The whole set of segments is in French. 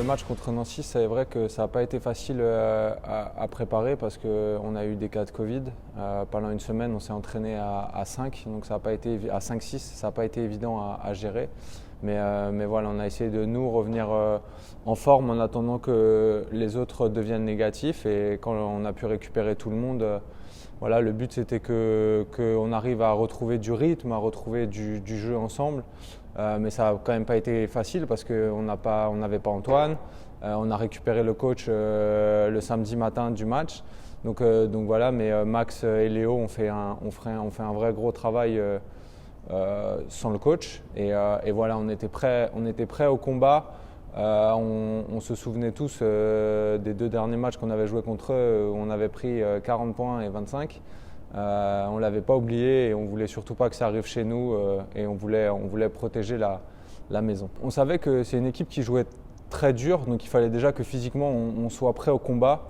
le match contre Nancy, c'est vrai que ça n'a pas été facile à préparer parce qu'on a eu des cas de Covid. Pendant une semaine, on s'est entraîné à 5, donc ça n'a pas été à 5-6, ça n'a pas été évident à gérer. Mais voilà, on a essayé de nous revenir en forme en attendant que les autres deviennent négatifs. Et quand on a pu récupérer tout le monde, voilà, le but c'était qu'on arrive à retrouver du rythme, à retrouver du jeu ensemble. Mais ça n'a quand même pas été facile parce qu'on n'avait pas Antoine. On a récupéré le coach le samedi matin du match. Donc voilà, mais Max et Léo ont fait un vrai gros travail sans le coach. Et voilà, on était prêts au combat. On se souvenait tous des 2 derniers matchs qu'on avait joués contre eux où on avait pris 40 points et 25. On ne l'avait pas oublié et on ne voulait surtout pas que ça arrive chez nous et on voulait protéger la maison. On savait que c'est une équipe qui jouait très dur, donc il fallait déjà que physiquement on soit prêt au combat.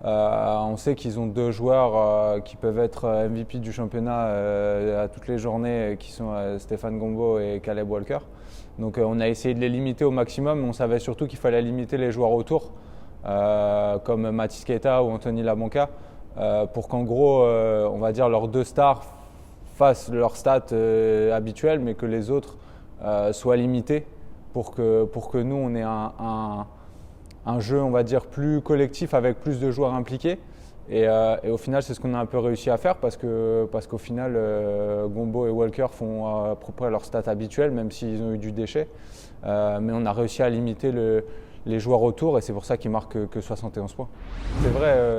On sait qu'ils ont 2 joueurs qui peuvent être MVP du championnat à toutes les journées, qui sont Stéphane Gombo et Caleb Walker. Donc on a essayé de les limiter au maximum, mais on savait surtout qu'il fallait limiter les joueurs autour, comme Mathis Keita ou Anthony Labanca, pour qu'en gros, on va dire, leurs 2 stars fassent leurs stats habituelles, mais que les autres soient limités pour que nous, on ait un jeu, on va dire, plus collectif avec plus de joueurs impliqués. Et au final, c'est ce qu'on a un peu réussi à faire parce qu'au final, Gombo et Walker font à peu près leurs stats habituelles, même s'ils ont eu du déchet. Mais on a réussi à limiter les joueurs autour et c'est pour ça qu'ils marquent que 71 points.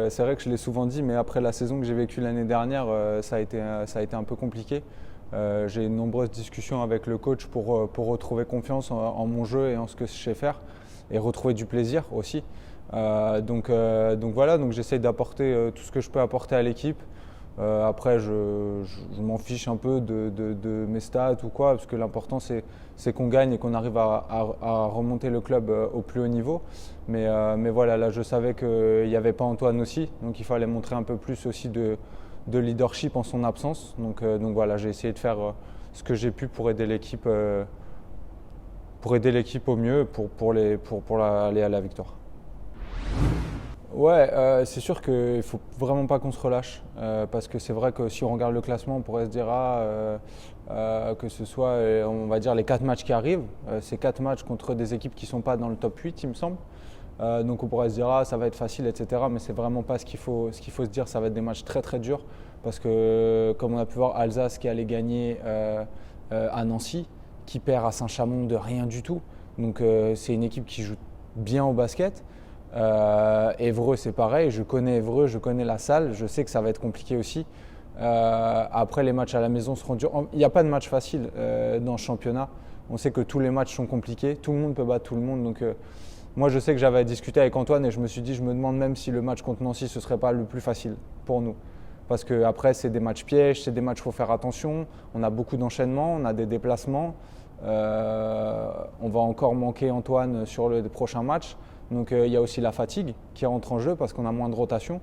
C'est vrai que je l'ai souvent dit, mais après la saison que j'ai vécue l'année dernière, ça a été un peu compliqué. J'ai eu de nombreuses discussions avec le coach pour retrouver confiance en mon jeu et en ce que je sais faire et retrouver du plaisir aussi. Donc voilà, donc j'essaye d'apporter tout ce que je peux apporter à l'équipe. Après, je m'en fiche un peu de mes stats ou quoi, parce que l'important c'est qu'on gagne et qu'on arrive à remonter le club au plus haut niveau. Mais voilà, là je savais qu'il n'y avait pas Antoine aussi, donc il fallait montrer un peu plus aussi de leadership en son absence. Donc voilà, j'ai essayé de faire ce que j'ai pu pour aider l'équipe au mieux pour aller à la victoire. Ouais, c'est sûr qu'il ne faut vraiment pas qu'on se relâche parce que c'est vrai que si on regarde le classement, on pourrait se dire que ce soit, on va dire, les 4 matchs qui arrivent. C'est 4 matchs contre des équipes qui ne sont pas dans le top 8, il me semble. Donc on pourrait se dire ça va être facile, etc. Mais c'est vraiment pas ce qu'il faut se dire. Ça va être des matchs très très durs parce que comme on a pu voir, Alsace qui allait gagner à Nancy, qui perd à Saint-Chamond de rien du tout. Donc c'est une équipe qui joue bien au basket. Évreux c'est pareil, je connais Évreux, je connais la salle, je sais que ça va être compliqué aussi. Après les matchs à la maison seront durs. Il n'y a pas de match facile dans ce championnat. On sait que tous les matchs sont compliqués, tout le monde peut battre tout le monde. Donc moi je sais que j'avais discuté avec Antoine et je me suis dit, je me demande même si le match contre Nancy ce ne serait pas le plus facile pour nous. Parce qu'après c'est des matchs pièges, c'est des matchs où il faut faire attention, on a beaucoup d'enchaînements, on a des déplacements. On va encore manquer Antoine sur le prochain match. Donc il y a aussi la fatigue qui rentre en jeu parce qu'on a moins de rotation.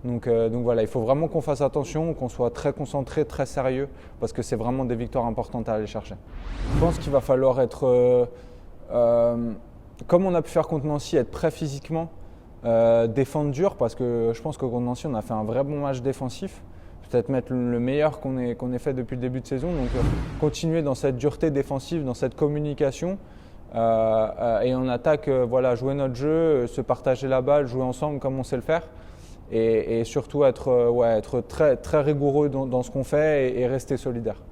Donc voilà, il faut vraiment qu'on fasse attention, qu'on soit très concentré, très sérieux parce que c'est vraiment des victoires importantes à aller chercher. Je pense qu'il va falloir être, comme on a pu faire contre Nancy, être prêt physiquement, défendre dur parce que je pense que contre Nancy on a fait un vrai bon match défensif. Peut-être mettre le meilleur qu'on ait fait depuis le début de saison. Donc continuer dans cette dureté défensive, dans cette communication. Et en attaque, jouer notre jeu, se partager la balle, jouer ensemble comme on sait le faire. Et surtout être très, très rigoureux dans ce qu'on fait et rester solidaire.